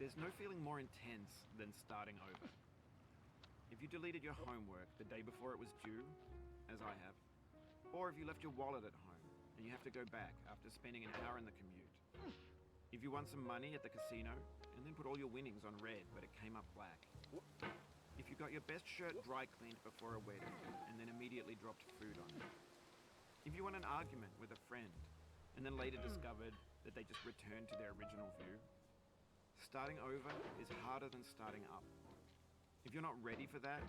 There's no feeling more intense than starting over. If you deleted your homework the day before it was due, as I have, or if you left your wallet at home and you have to go back after spending an hour in the commute. If you won some money at the casino and then put all your winnings on red but it came up black. If you got your best shirt dry cleaned before a wedding and then immediately dropped food on it. If you won an argument with a friend and then later discovered that they just returned to their original view. Starting over is harder than starting up. If you're not ready for that,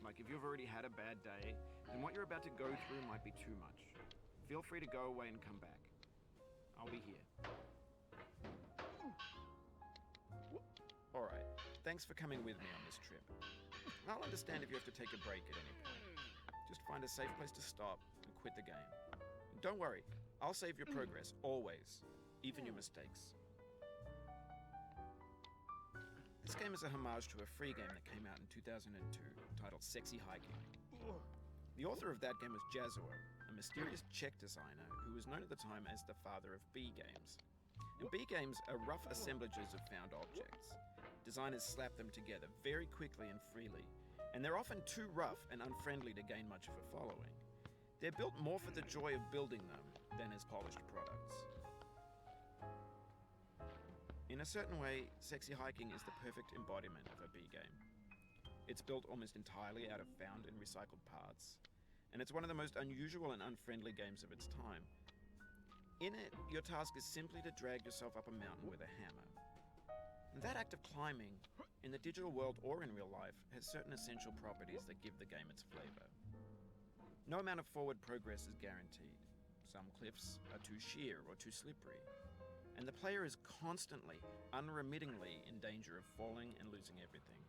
like if you've already had a bad day, then what you're about to go through might be too much. Feel free to go away and come back. I'll be here. Alright, thanks for coming with me on this trip. I'll understand if you have to take a break at any point. Just find a safe place to stop and quit the game. And don't worry, I'll save your progress, always, even your mistakes. This game is a homage to a free game that came out in 2002 titled Sexy Hiking. The author of that game was Jazuo, a mysterious Czech designer who was known at the time as the father of B games. And B games are rough assemblages of found objects. Designers slap them together very quickly and freely, and they're often too rough and unfriendly to gain much of a following. They're built more for the joy of building them than as polished products. In a certain way, Sexy Hiking is the perfect embodiment of a B game. It's built almost entirely out of found and recycled parts, and it's one of the most unusual and unfriendly games of its time. In it, your task is simply to drag yourself up a mountain with a hammer. And that act of climbing, in the digital world or in real life, has certain essential properties that give the game its flavor. No amount of forward progress is guaranteed. Some cliffs are too sheer or too slippery. And the player is constantly, unremittingly in danger of falling and losing everything.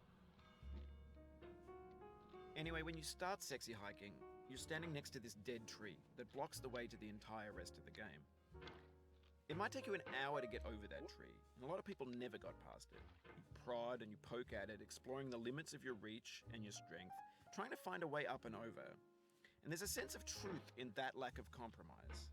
Anyway, when you start Sexy Hiking, you're standing next to this dead tree that blocks the way to the entire rest of the game. It might take you an hour to get over that tree, and a lot of people never got past it. You prod and you poke at it, exploring the limits of your reach and your strength, trying to find a way up and over. And there's a sense of truth in that lack of compromise.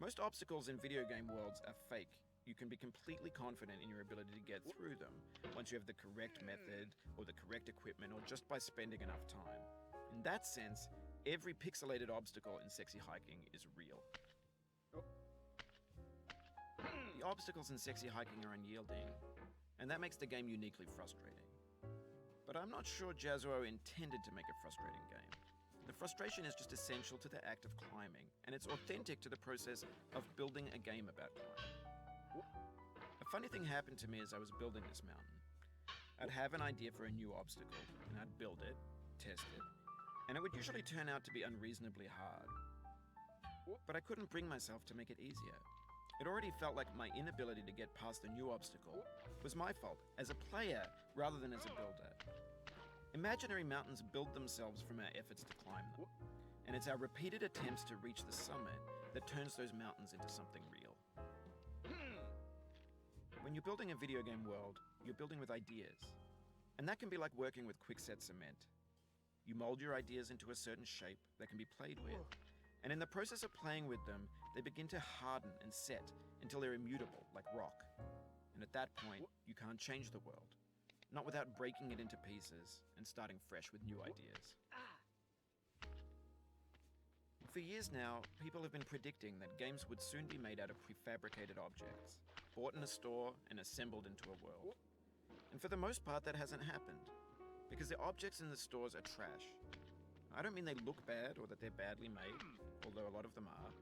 Most obstacles in video game worlds are fake. You can be completely confident in your ability to get through them once you have the correct method or the correct equipment or just by spending enough time. In that sense, every pixelated obstacle in Sexy Hiking is real. The obstacles in Sexy Hiking are unyielding, and that makes the game uniquely frustrating. But I'm not sure Jazuo intended to make a frustrating game. The frustration is just essential to the act of climbing, and it's authentic to the process of building a game about climbing. A funny thing happened to me as I was building this mountain. I'd have an idea for a new obstacle, and I'd build it, test it, and it would usually turn out to be unreasonably hard. But I couldn't bring myself to make it easier. It already felt like my inability to get past the new obstacle was my fault as a player rather than as a builder. Imaginary mountains build themselves from our efforts to climb them, and it's our repeated attempts to reach the summit that turns those mountains into something real. When you're building a video game world, you're building with ideas, and that can be like working with quickset cement. You mold your ideas into a certain shape that can be played with, and in the process of playing with them, they begin to harden and set until they're immutable, like rock. And at that point, you can't change the world. Not without breaking it into pieces and starting fresh with new ideas. For years now, people have been predicting that games would soon be made out of prefabricated objects, bought in a store and assembled into a world. And for the most part, that hasn't happened, because the objects in the stores are trash. I don't mean they look bad or that they're badly made, although a lot of them are.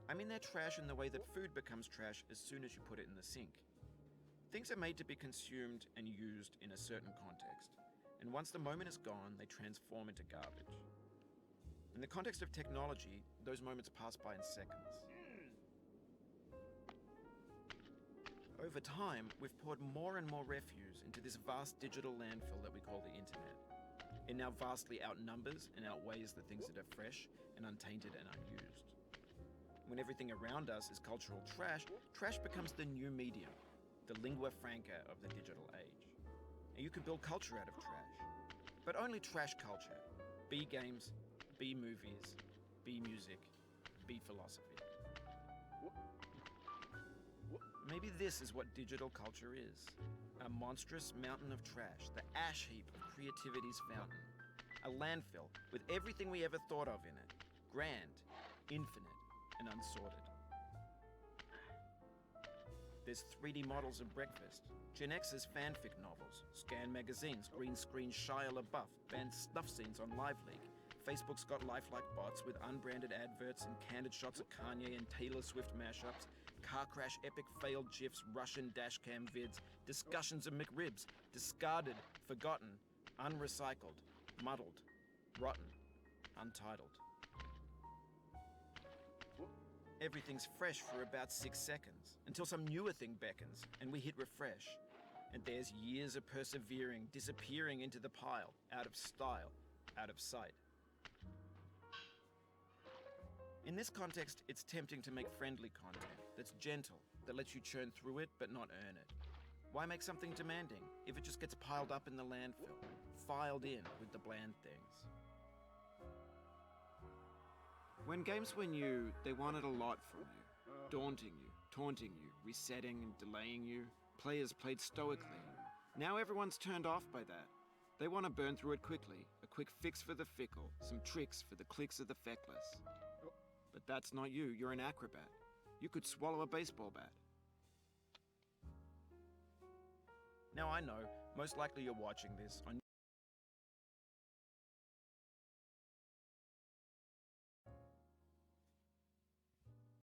I mean they're trash in the way that food becomes trash as soon as you put it in the sink. Things are made to be consumed and used in a certain context, and once the moment is gone, they transform into garbage. In the context of technology, those moments pass by in seconds. Over time, we've poured more and more refuse into this vast digital landfill that we call the internet. It now vastly outnumbers and outweighs the things that are fresh and untainted and unused. When everything around us is cultural trash, trash becomes the new medium, the lingua franca of the digital age. And you can build culture out of trash, but only trash culture. B games, B movies, B music, B philosophy. Maybe this is what digital culture is. A monstrous mountain of trash, the ash heap of creativity's fountain. A landfill with everything we ever thought of in it. Grand, infinite, and unsorted. There's 3D models of breakfast, Gen X's fanfic novels, scan magazines, green screen Shia LaBeouf, banned snuff scenes on Live League. Facebook's got lifelike bots with unbranded adverts and candid shots of Kanye and Taylor Swift mashups, car crash epic failed GIFs, Russian dashcam vids, discussions of McRibs, discarded, forgotten, unrecycled, muddled, rotten, untitled. Everything's fresh for about 6 seconds, until some newer thing beckons, and we hit refresh. And there's years of persevering, disappearing into the pile, out of style, out of sight. In this context, it's tempting to make friendly content that's gentle, that lets you churn through it but not earn it. Why make something demanding if it just gets piled up in the landfill, filed in with the bland things? When games were new, they wanted a lot from you. Daunting you, taunting you, resetting and delaying you. Players played stoically. Now everyone's turned off by that. They want to burn through it quickly, a quick fix for the fickle, some tricks for the clicks of the feckless. But that's not you, you're an acrobat. You could swallow a baseball bat. Now I know, most likely you're watching this on